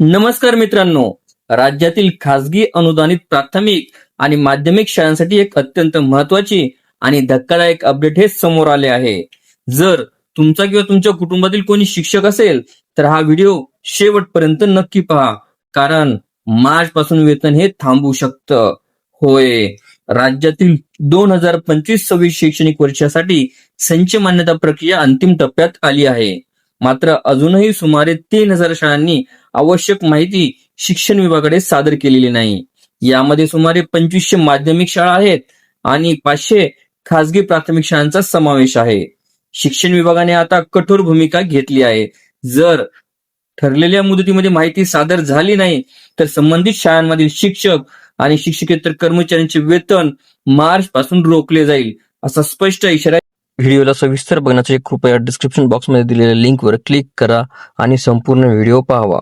नमस्कार मित्रांनो. राज्यातील खासगी अनुदानित प्राथमिक आणि माध्यमिक शाळांसाठी एक अत्यंत महत्वाची आणि धक्कादायक अपडेट हे समोर आले आहे. जर तुमचा किंवा तुमच्या कुटुंबातील कोणी शिक्षक असेल तर हा व्हिडिओ शेवटपर्यंत नक्की पहा, कारण मार्च पासून वेतन हे थांबू शकतं. होय, राज्यातील 2025-26 शैक्षणिक वर्षासाठी संच मान्यता प्रक्रिया अंतिम टप्प्यात आली आहे. मात्र अजूनही सुमारे 3,000 शाळांनी आवश्यक माहिती शिक्षण विभागाकडे सादर केलेली नाही. यामध्ये सुमारे 2500 माध्यमिक शाळा आहेत आणि 500 खासगी प्राथमिक शाळांचा समावेश आहे. शिक्षण विभागाने आता कठोर भूमिका घेतली आहे. जर ठरलेल्या मुदतीमध्ये माहिती सादर झाली नाही तर संबंधित शाळांमधील शिक्षक आणि शिक्षकेतर कर्मचाऱ्यांचे वेतन मार्च पासून रोखले जाईल, असा स्पष्ट इशारा. व्हिडिओला सविस्तर बघण्यासाठी कृपया डिस्क्रिप्शन बॉक्समध्ये दिलेल्या लिंकवर क्लिक करा आणि संपूर्ण व्हिडिओ पाहावा.